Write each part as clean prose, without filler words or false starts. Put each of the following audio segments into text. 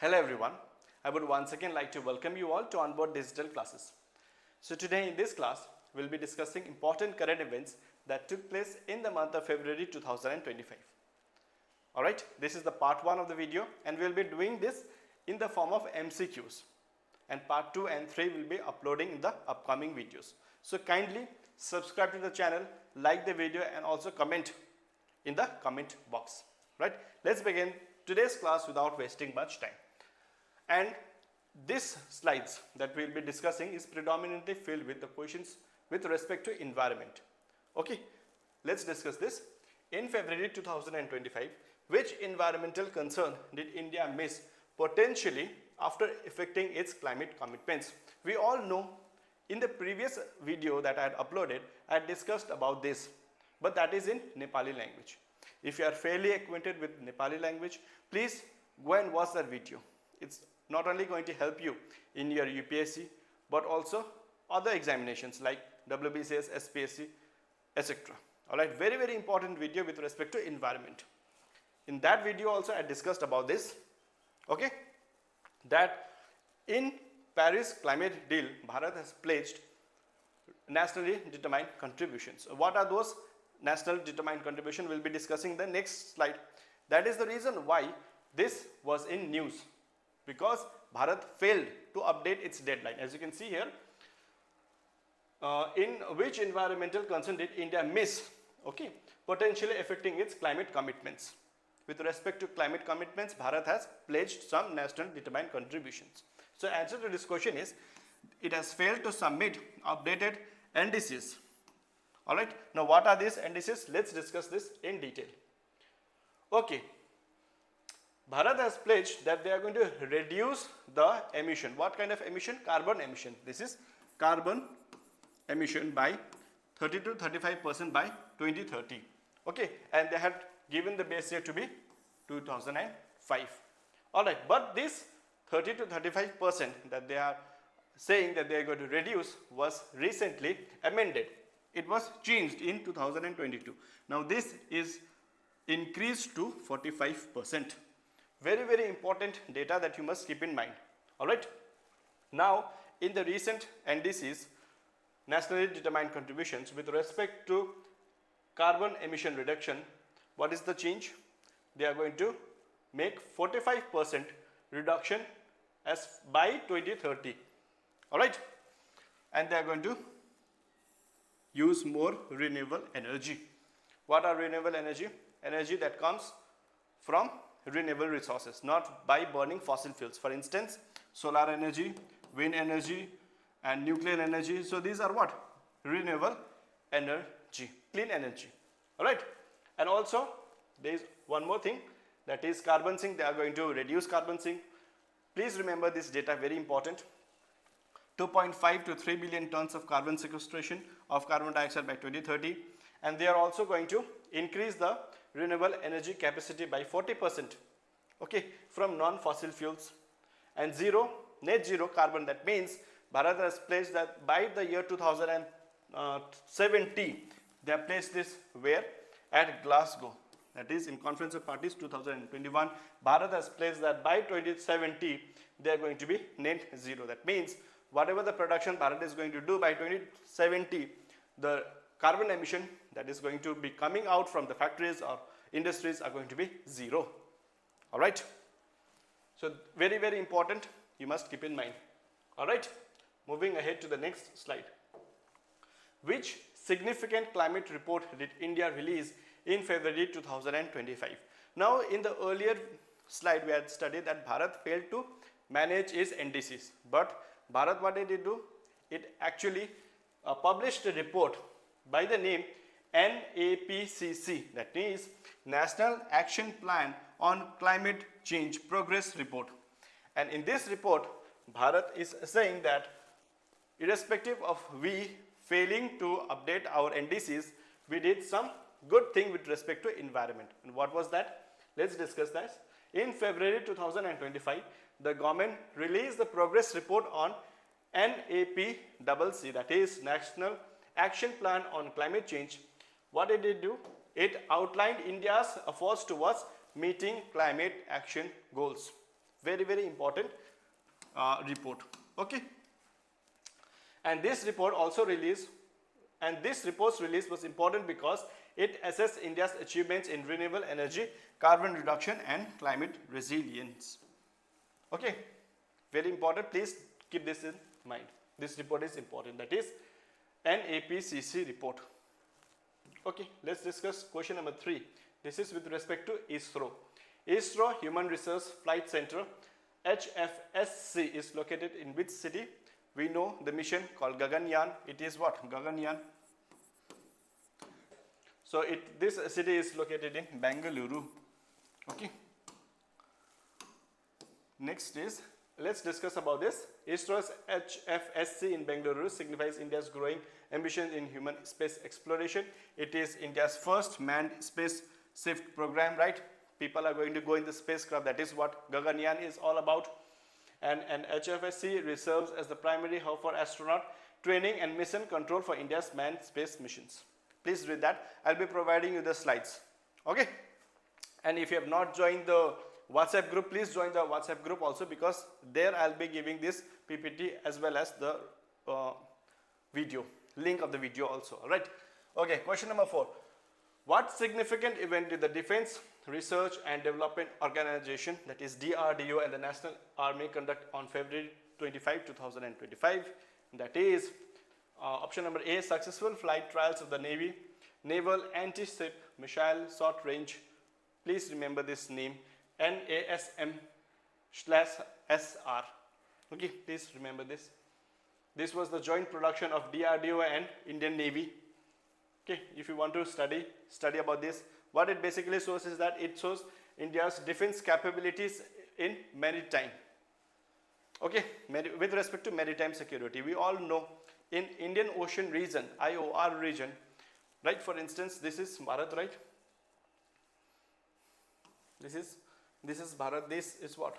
Hello everyone, I would once again like to welcome you all to Onboard Digital Classes. So today in this class, we will be discussing important current events that took place in the month of February 2025. Alright, this is the part 1 of the video and we will be doing this in the form of MCQs. And part 2 and 3 will be uploading in the upcoming videos. So kindly subscribe to the channel, like the video and also comment in the comment box. Right, let's begin today's class without wasting much time. And this slides that we will be discussing is predominantly filled with the questions with respect to environment. Okay, let's discuss this. In February 2025, which environmental concern did India miss potentially after effecting its climate commitments? We all know in the previous video that I had uploaded, I had discussed about this, but that is in Nepali language. If you are fairly acquainted with Nepali language, please go and watch that video. It's not only going to help you in your UPSC, but also other examinations like WBCS, SPSC, etc. Alright, very important video with respect to environment. In that video also I discussed about this, okay, that in Paris climate deal, Bharat has pledged nationally determined contributions. What are those national determined contribution? We'll be discussing the next slide. That is the reason why this was in news, because Bharat failed to update its deadline. As you can see here, in which environmental concern did India miss, okay, potentially affecting its climate commitments. With respect to climate commitments, Bharat has pledged some national determined contributions. So answer to this question is, it has failed to submit updated NDCs. Alright, now what are these NDCs? Let's discuss this in detail. Okay, Bharat has pledged that they are going to reduce the emission. What kind of emission? Carbon emission. This is carbon emission by 30 to 35% by 2030. Okay, and they had given the base year to be 2005. Alright, but this 30 to 35% that they are saying that they are going to reduce was recently amended. It was changed in 2022. Now this is increased to 45%. Very important data that you must keep in mind. Alright. Now in the recent NDCs, nationally determined contributions, with respect to carbon emission reduction, what is the change? They are going to make 45% reduction as by 2030. Alright. And they are going to use more renewable energy. What are renewable energy? Energy that comes from renewable resources, not by burning fossil fuels. For instance, solar energy, wind energy and nuclear energy. So these are what? Renewable energy, clean energy. Alright. And also there is one more thing, that is carbon sink. They are going to reduce carbon sink. Please remember this data, very important. 2.5 to 3 billion tons of carbon sequestration of carbon dioxide by 2030, and they are also going to increase the renewable energy capacity by 40%, okay, from non-fossil fuels, and net zero carbon. That means Bharat has pledged that by the year 2070, they have placed this where? At Glasgow. That is in Conference of Parties 2021. Bharat has pledged that by 2070 they are going to be net zero. That means whatever the production Bharat is going to do by 2070, the carbon emission that is going to be coming out from the factories or industries are going to be zero. Alright. So very important, you must keep in mind. Alright. Moving ahead to the next slide. Which significant climate report did India release in February 2025? Now in the earlier slide we had studied that Bharat failed to manage its NDCs, but Bharat, what did it do? It actually published a report by the name NAPCC, that is National Action Plan on Climate Change Progress Report. And in this report, Bharat is saying that irrespective of we failing to update our NDCs, we did some good thing with respect to environment. And what was that? Let's discuss that. In February 2025, the government released the progress report on NAPCC, that is National Action Plan on Climate Change. What did it do? It outlined India's efforts towards meeting climate action goals. Very, very important report. Okay. And this report also released, and this report's release was important because it assessed India's achievements in renewable energy, carbon reduction and climate resilience. Okay, very important. Please keep this in mind. This report is important. That is NAPCC report. Okay, let's discuss question number 3. This is with respect to ISRO. ISRO Human Research Flight Center, HFSC, is located in which city? We know the mission called Gaganyaan. It is what? Gaganyaan. So this city is located in Bengaluru. Okay. Next is, let's discuss about this. ISRO's HFSC in Bengaluru signifies India's growing ambition in human space exploration. It is India's first manned space shift program, right? People are going to go in the spacecraft. That is what Gaganyaan is all about. And HFSC serves as the primary hub for astronaut training and mission control for India's manned space missions. Please read that. I'll be providing you the slides. Okay. And if you have not joined the WhatsApp group, please join the WhatsApp group also, because there I'll be giving this PPT as well as the video, link of the video also. All right. Okay. Question number 4. What significant event did the Defense Research and Development Organization, that is DRDO, and the National Army conduct on February 25, 2025? That is option number A, successful flight trials of the Navy Naval Anti-Ship Missile Short Range. Please remember this name, NASM/SR. Okay, please remember this. This was the joint production of DRDO and Indian Navy. Okay, if you want to study about this, what it basically shows is that it shows India's defense capabilities in maritime. Okay, with respect to maritime security, we all know in Indian Ocean region, IOR region, right? For instance, this is Bharat, right? This is Bharat. This is what?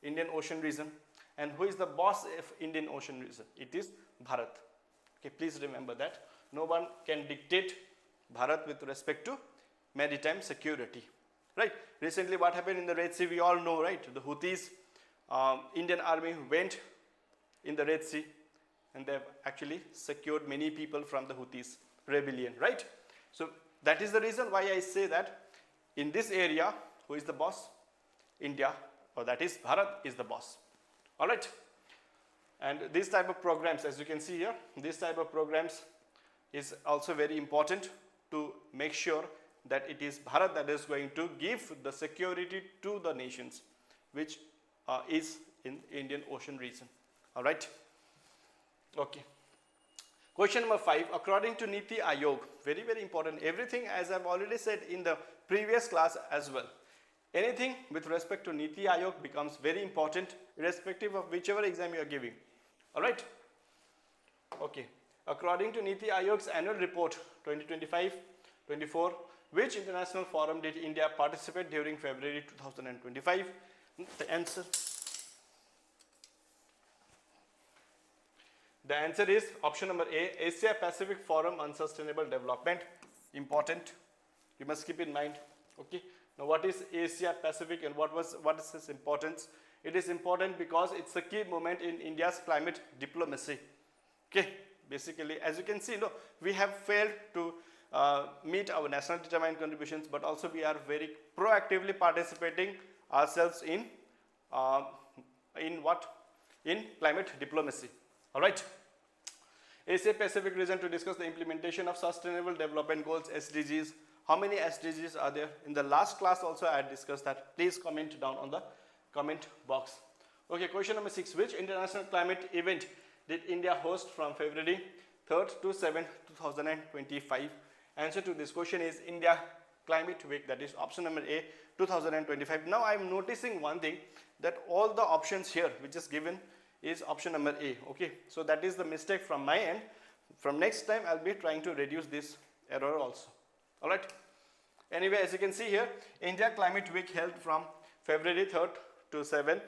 Indian Ocean region. And who is the boss of Indian Ocean region? It is Bharat. Okay, please remember that. No one can dictate Bharat with respect to maritime security, right? Recently, what happened in the Red Sea, we all know, right? The Houthis, Indian army went in the Red Sea, and they have actually secured many people from the Houthis rebellion, right? So that is the reason why I say that in this area, who is the boss? India, or that is Bharat is the boss. All right. And these type of programs, as you can see here, this type of programs is also very important to make sure that it is Bharat that is going to give the security to the nations, which is in Indian Ocean region. All right. Okay. Question number 5. According to Niti Aayog, very, very important. Everything, as I've already said in the previous class as well, anything with respect to Niti Aayog becomes very important, irrespective of whichever exam you are giving. All right. Okay. According to Niti Aayog's annual report 2025-24, which international forum did India participate during February 2025? The answer is option number A, Asia Pacific Forum on Sustainable Development. Important. You must keep in mind. Okay. Now, what is Asia Pacific and what is its importance? It is important because it's a key moment in India's climate diplomacy. Okay. Basically, as you can see, we have failed to meet our national determined contributions, but also we are very proactively participating ourselves in climate diplomacy. All right. Asia Pacific region to discuss the implementation of Sustainable Development Goals, SDGs. How many SDGs are there? In the last class also I had discussed that. Please comment down on the comment box. Okay, question number 6. Which international climate event did India host from February 3rd to 7th, 2025? Answer to this question is India Climate Week, that is option number A, 2025. Now I am noticing one thing, that all the options here which is given is option number A. Okay, so that is the mistake from my end. From next time I'll be trying to reduce this error also. All right. Anyway, as you can see here, India Climate Week held from February 3rd to 7th,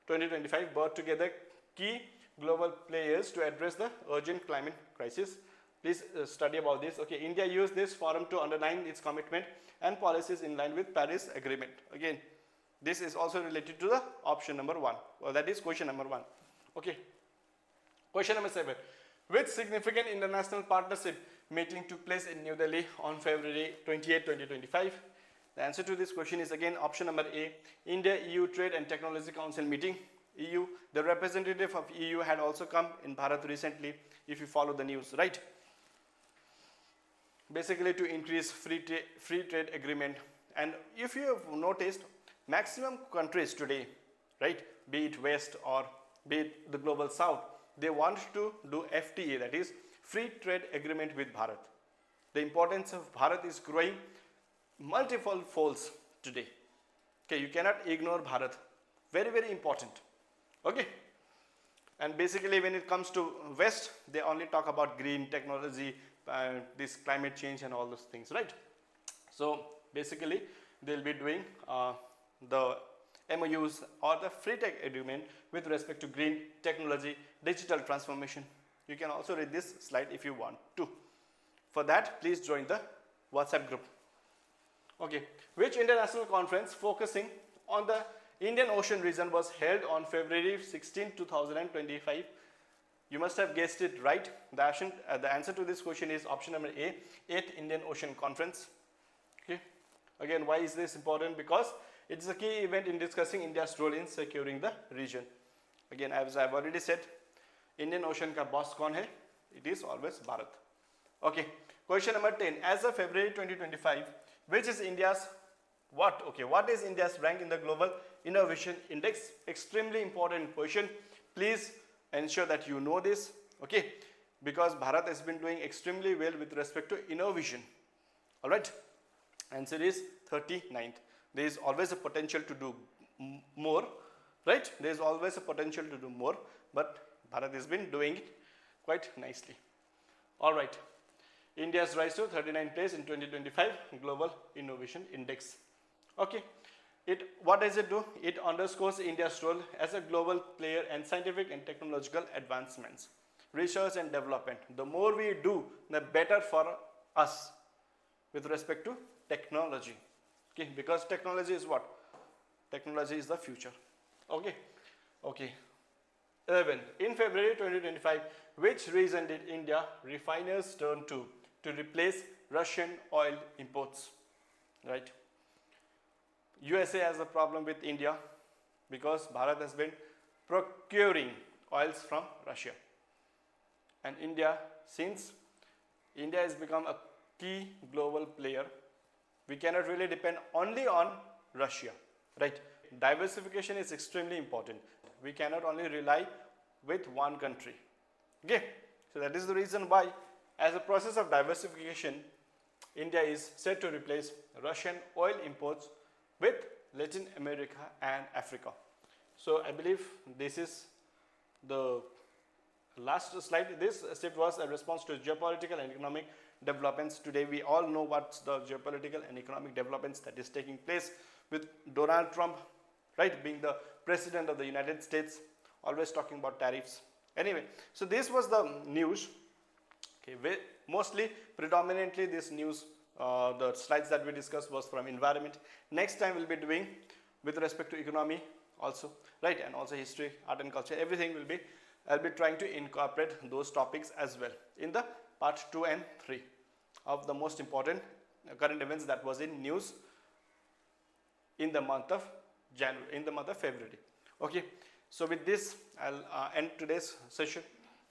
2025 brought together key global players to address the urgent climate crisis. Please study about this. Okay, India used this forum to underline its commitment and policies in line with Paris Agreement. Again, This is also related to the option number 1, or that is question number 1. Okay. Question number 7. Which significant international partnership meeting took place in New Delhi on February 28, 2025? The answer to this question is again option number A, India-EU Trade and Technology Council meeting. EU, the representative of EU had also come in Bharat recently, if you follow the news, right? Basically to increase free trade agreement. And if you have noticed, maximum countries today, right, be it West or be it the global South, they want to do FTA, that is free trade agreement with Bharat. The importance of Bharat is growing multiple folds today. Okay, you cannot ignore Bharat. Very, very important. Okay. And basically when it comes to West, they only talk about green technology, this climate change and all those things, right? So basically they'll be doing the MOUs or the free trade agreement with respect to green technology, digital transformation. You can also read this slide if you want to. For that, please join the WhatsApp group. Okay, which international conference focusing on the Indian Ocean region was held on February 16, 2025? You must have guessed it right. The answer to this question is option number A, 8th Indian Ocean Conference. Okay. Again, why is this important? Because it is a key event in discussing India's role in securing the region. Again, as I have already said, Indian Ocean ka boss kaun hai? It is always Bharat. Okay. Question number 10. As of February 2025, which is India's what? Okay. What is India's rank in the Global Innovation Index? Extremely important question. Please ensure that you know this. Okay. Because Bharat has been doing extremely well with respect to innovation. Alright. Answer is 39th. There is always a potential to do more, right? There is always a potential to do more, but Bharat has been doing it quite nicely. All right. India's rise to 39th place in 2025 Global Innovation Index. Okay. What does it do? It underscores India's role as a global player in scientific and technological advancements, research and development. The more we do, the better for us with respect to technology. Okay, because technology is what? Technology is the future. Okay. Okay. 11. In February 2025, which region did India refiners turn to replace Russian oil imports? Right. USA has a problem with India because Bharat has been procuring oils from Russia. And India, since India has become a key global player, we cannot really depend only on Russia, right? Diversification is extremely important. We cannot only rely with one country. Okay, so that is the reason why, as a process of diversification, India is set to replace Russian oil imports with Latin America and Africa. So I believe this is the last slide. This step was a response to geopolitical and economic developments. Today we all know what's the geopolitical and economic developments that is taking place with Donald Trump, right, being the president of the United States, always talking about tariffs. Anyway, so this was the news. Okay, mostly predominantly this news, the slides that we discussed was from environment. Next time we'll be doing with respect to economy also, right, and also history, art and culture, everything will be, I'll be trying to incorporate those topics as well in the part 2 and 3 of the most important current events that was in news in the month of January, in the month of February. Okay, so with this I'll end today's session.